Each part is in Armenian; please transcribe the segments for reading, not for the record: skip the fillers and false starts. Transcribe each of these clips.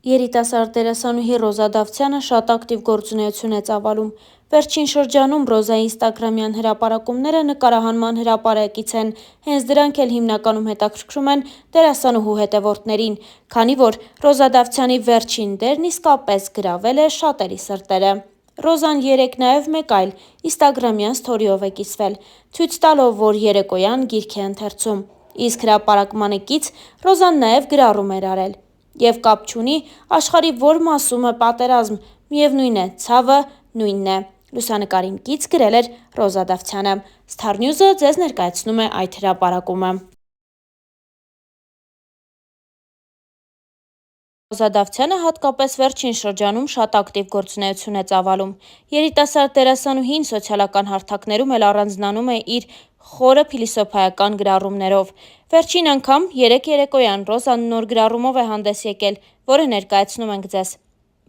Երիտասարդ դերասանուհի Ռոզա Դավթյանը շատ ակտիվ գործունեություն է ծավալում։ Վերջին շրջանում Ռոզայի ինստագրամյան հրապարակումները նկարահանման հրապարակից են, հենց դրանք էլ հիմնականում հետաքրքրում են դերասանուհու հետևորդներին, քանի որ Ռոզա Դավթյանի վերջին դերն իսկապես գրավել է շատերի սրտերը։ Ռոզան երեկ նաև մեկ այլ ինստագրամյան սթորիով է կիսվել, ցույց տալով, որ երեկոյան գիրք է ընթերցում, իսկ հրապարակմանը կից Ռոզան նաև գրառում էր արել։ Եվ կապ չունի աշխարհի որ մասում է պատերազմ, միևնույն է, ցավը նույնն է, լուսանկարին կից գրել էր Ռոզա Դավթյանը։ Star News-ը ձեզ ներկայացնում է այդ հրապարակումը։ Ռոզա Դավթյանը հատկապես վերջին շրջանում շատ ակտիվ գործունեություն է ծավալում։ Երիտասարդ դերասանուհին սոցիալական հարթակներում էլ առանձնանում է իր խորը փիլիսոփայական գրառումներով։ Վերջին անգամ երեկ երեկոյան Ռոզան նոր գրառումով է հանդես եկել, որը ներկայացնում ենք ձեզ։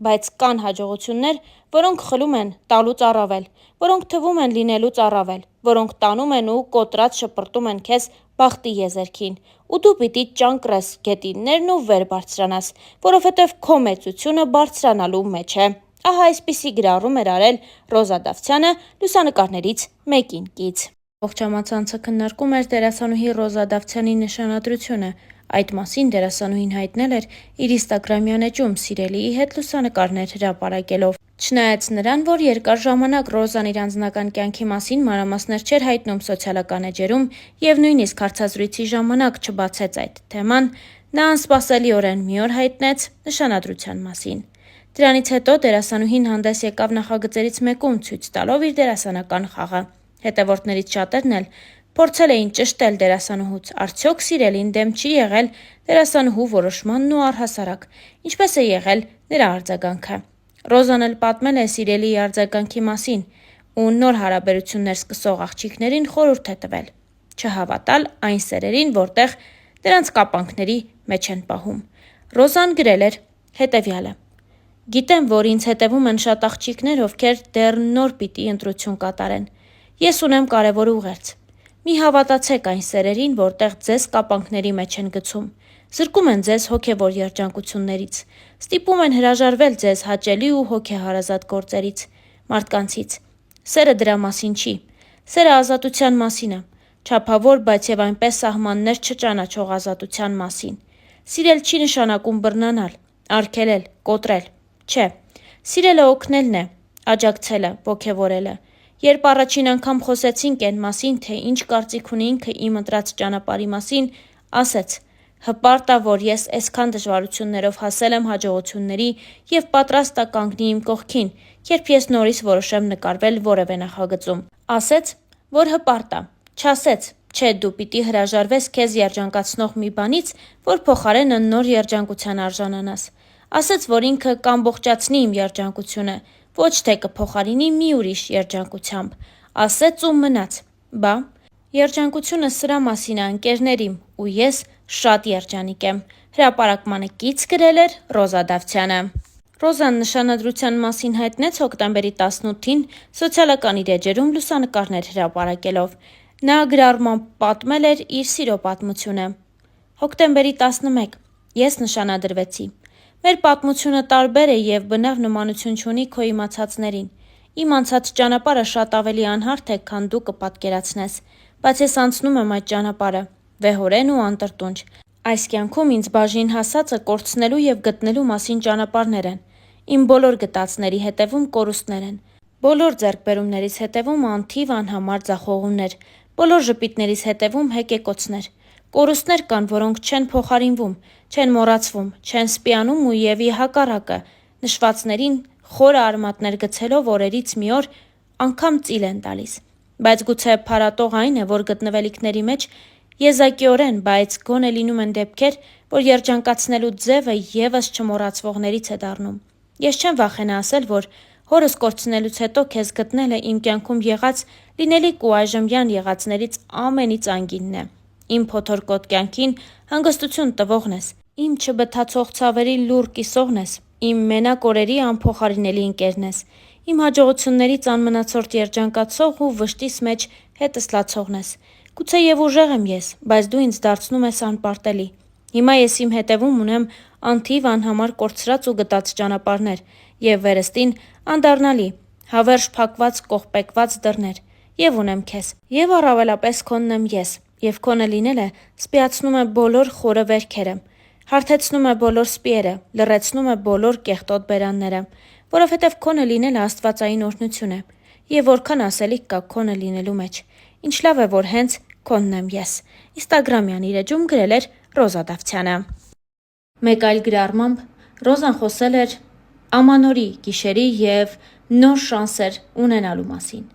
Բայց կան հաջողություններ, որոնք խլում են տալուց առավել, որոնք թվում են լինելուց առավել, որոնք տանում են ու կոտրած շպրտում են քեզ բախտի եզերքին, ու դու պիտի ճանկռես գետիններն ու վեր բարձրանաս, որովհետև քո մեծությունը բարձրանալու մեջ է։ Ահա այսպիսի գրառում էր արել Ռոզա Դավթյանը լուսանկարներից մեկին կից։ Ողջ համացանցը քննարկում էր դերասանուհի Ռոզա Դավթյանի նշանադրությունը։ Այդ մասին դերասանուհին հայտնել էր իր ինստագրամյան էջում սիրելիի հետ լուսանկարներ հրապարակելով։ Չնայած նրան, որ երկար ժամանակ Ռոզան իր անձնական կյանքի մասին մանրամասներ չէր հայտնում սոցիալական էջերում եւ նույնիսկ հարցազրույցի ժամանակ չբացեց այդ թեման, նա անսպասելիորեն մի օր հայտնեց նշանադրության մասին։ Դրանից հետո դերասանուհին հանդես եկավ նախագծերից մեկում ցույց տալով իր դերասանական խաղը։ Հետևորդներից շատերն էլ փորձել էին ճշտել դերասանուհուց, արդյոք սիրելին դեմ չի եղել դերասանուհու որոշմանն ու առհասարակ, ինչպես է եղել նրա արձագանքը։ Ռոզան էլ պատմել է սիրելիի արձագանքի մասին ու նոր հարաբերություններ սկսող աղջիկներին խորհուրդ է տվել չհավատալ այն սերերին, որտեղ դրանց կապանքների մեջ են պահում։ Ռոզան գրել էր հետևյալը. Գիտեմ, որ ինձ հետևում են շատ աղջիկներ, ովքեր դեռ նոր պիտի ընտրություն կատարեն։ Ես ունեմ կարևոր ուղերձ։ Մի հավատացեք այն սերերին, որտեղ ձեզ կապանքների մեջ են գցում։ Զրկում են ձեզ հոգևոր երջանկություններից։ Ստիպում են հրաժարվել ձեզ հաճելի ու հոգեհարազատ գործերից, մարդկանցից։ Սերը դրա մասին չի։ Սերը ազատության մասին է։ Չափավոր, բայց եւ այնպես սահմաններ չճանաչող ազատության մասին։ Սիրել չի նշանակում բռնանալ, արգելել, կոտրել։ Չէ։ Սիրելը օգնելն է, աջակցելը, ոգևորելը։ Երբ առաջին անգամ խոսեցինք այն մասին, թե ինչ կարծիք ունի ինքը իմ ընտրած ճանապարհի մասին, ասեց. հպարտ ա, որ ես այսքան դժվարություններով հասել եմ հաջողությունների եւ պատրաստ ա կանգնի իմ կողքին, երբ ես նորից որոշեմ նկարվել որևէ նախագծում։ Ասեց, որ հպարտ ա, չասեց, չէ դու պիտի հրաժարվես քեզ երջանկացնող մի բանից, որ փոխարենը նոր երջանկության արժանանաս։ Ասեց, որ ինքը կամբողջացնի իմ երջանկությունը, ոչ թե կփոխարինի մի ուրիշ երջանկությամբ։ Ասեց ու մնաց։ Բա, երջանկությունը սրա մասին է, ընկերներիմ, ու ես շատ երջանիկ եմ։ Հրապարակմանը կից գրել էր Ռոզա Դավթյանը։ Ռոզան նշանադրության մասին հայտնեց հոկտեմբերի 18-ին սոցիալական իր էջերում լուսանկարներ հրապարակելով։ Նա գրառմամբ պատմել էր իր սիրո պատմությունը։ Հոկտեմբերի 11 ես նշանադրվեցի։ Մեր պատմությունը տարբեր է եւ բնավ նմանություն չունի քո իմացածներին։ Իմ անցած ճանապարհը շատ ավելի անհարթ է, քան դու կպատկերացնես, բայց ես անցնում եմ այդ ճանապարհը, վեհորեն ու անտրտունջ։ Այս կյանքում ինձ բաժին հասածը կորցնելու եւ գտնելու մասին ճանապարհներ են։ Իմ բոլոր գտածների հետևում կորուստներ են։ Բոլոր ձեռքբերումներից հետևում անթիվ անհամար ձախողումներ, բոլոր ժպիտներից հետևում հեկեկոցներ։ Կորուստներ կան, որոնք չեն փոխարինվում, չեն մոռացվում, չեն սպիանում ու եւ ի հակառակը, նշվածներին խորը արմատներ գցելով օրերից մի օր անգամ ծիլ են տալիս։ Բայց գուցե փարատող այն է, որ գտնվելիքների մեջ եզակիորեն, բայց գոնե լինում են դեպքեր, որ երջանկացնելու ձևը եւս չմոռացվողներից է դառնում։ Ես չեմ վախենա ասել, որ հորս կորցնելուց հետո քեզ գտնելը իմ կյանքում եղած լինելիք ու այժմյան եղածներից ամենից անգինն է։ Իմ փոթորկոտ կյանքին հանգստություն տվողն ես, իմ չբթացող ցավերի լուռ կիսողն ես, իմ մենակ օրերի անփոխարինելի ընկերն ես, իմ հաջողություններից անմնացորդ երջանկացող ու վշտիս մեջ հետս լացողն ես։ Գուցե եւ ուժեղ եմ ես, բայց դու ինձ դարձնում ես անպարտելի։ Հիմա ես իմ հետևում ունեմ անթիվ անհամար կորցրած ու գտած ճանապարհներ, եւ վերստին անդառնալի, հավերժ փակված կողպեկված դռներ, եւ ունեմ քեզ, եւ առավելապես քոնն եմ ես, եւ քոնը լինելը սպիացնում է բոլոր խորը վերքերը, հարթեցնում է բոլոր սպիերը, լռեցնում է բոլոր կեղտոտ բերանները, որովհետեւ քոնը լինելը աստվածային օրհնություն է, եւ որքան ասելիք կա քոնը լինելու մեջ, ինչ լավ է, որ հենց քոնն եմ ես, Instagram-յան իր էջում գրել էր Ռոզա Դավթյանը։ Մեկ այլ գրառմամբ Ռոզան խոսել էր ամանորի, գիշերի եւ նոր շանսեր ունենալու մասին։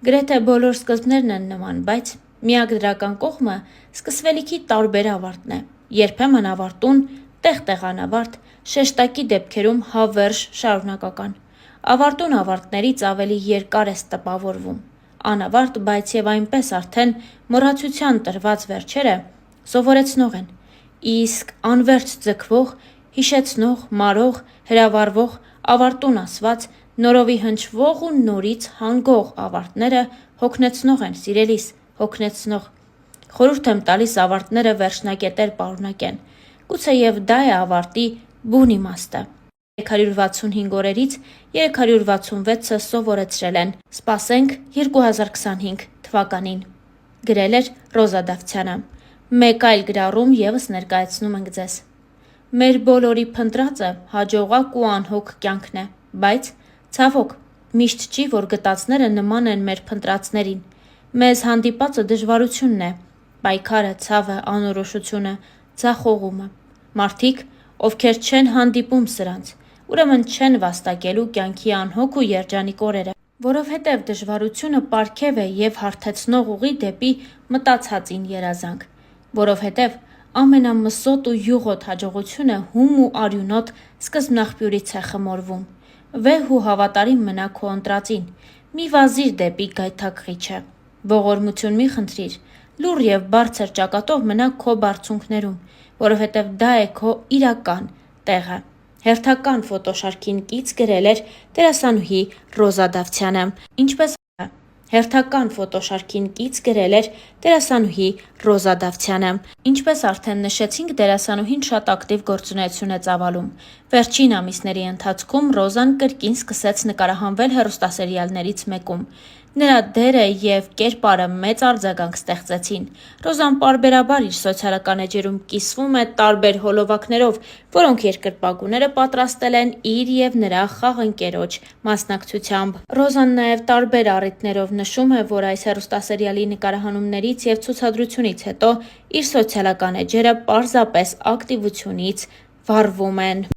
Գրեթե բոլոր սկզբներն են նման, բայց միակ դրական կողմը սկսվելիքի տարբեր ավարտն է, երբեմն ավարտուն, տեղ-տեղ անավարտ, շեշտակի դեպքերում հավերժ շարունակական։ Ավարտուն ավարտներից ավելի երկար ես տպավորվում, անավարտ, բայց եւ այնպես արդեն մոռացության տրված վերջերը սովորեցնող են, իսկ անverջ ձգվող, հիշեցնող, մարող, հրավառվող, ավարտուն ասված, նորովի հնչվող ու նորից հանգող ավարտները հոգնեցնող են, սիրելիս, հոգնեցնող։ Խորհուրդ եմ տալիս ավարտները վերջնակետեր պարունակեն, գուցեև դա է ավարտի բուն իմաստը։ 365 օրերից 366-ը սովորեցրել են։ Սպասենք 2025 թվականին։ Գրել էր Ռոզա Դավթյանը։ Մեկ այլ գրառում եւս ներկայացնում ենք ձեզ։ Մեր բոլորի փնտրածը հաջողակ ու անհոգ կյանքն է, բայց ցավոք, միշտ չի, որ գտածները նման են մեր փնտրածներին։ Մեզ հանդիպածը դժվարությունն է, պայքարը, ցավը, անորոշությունը, ձախողումը։ Մարդիկ, ովքեր չեն հանդիպում սրանց, ուրեմն չեն վաստակելու կյանքի անհոգ ու երջանիկ օրերը, որովհետև դժվարությունը պարգև է եւ հարթեցնող ուղի դեպի մտածածին երազանք, որովհետև ամենամսոտ ու յուղոտ հաջողությունը հում ու արյունոտ սկզբնաղբյուրից է խմորվում։ Վեհ ու հավատարիմ մնա քո ընտրածին, մի վազիր դեպի գայթակղիչը, ողորմություն մի խնդրիր, լուռ եւ բարձր ճակատով մնա քո բարձունքներում, որովհետև դա է քո իրական տեղը։ Հերթական ֆոտոշարքին կից գրել էր դերասանուհի Ռոզա Դավթյանը, ինչպես Հերթական ֆոտոշարքին կից գրել էր դերասանուհի Ռոզա Դավթյանը։ Ինչպես արդեն նշեցինք, դերասանուհին շատ ակտիվ գործունեություն է ծավալում։ Վերջին ամիսների ընթացքում Ռոզան կրկին սկսեց նկարահանվել հեռուստասերիալներից մեկում։ Նրա դերը եւ կերպարը մեծ արձագանք ստեղծեցին։ Ռոզան պարբերաբար իր սոցիալական էջերում կիսվում է տարբեր հոլովակներով, որոնք երկրպագուները պատրաստել են իր եւ նրա խաղընկերոջ մասնակցությամբ։ Ռոզան նաեւ տարբեր առիթներով նշում է, որ այս հեռուստասերիալի նկարահանումներից եւ ցուցադրությունից հետո իր սոցիալական էջերը պարզապես ակտիվությունից վառվում են։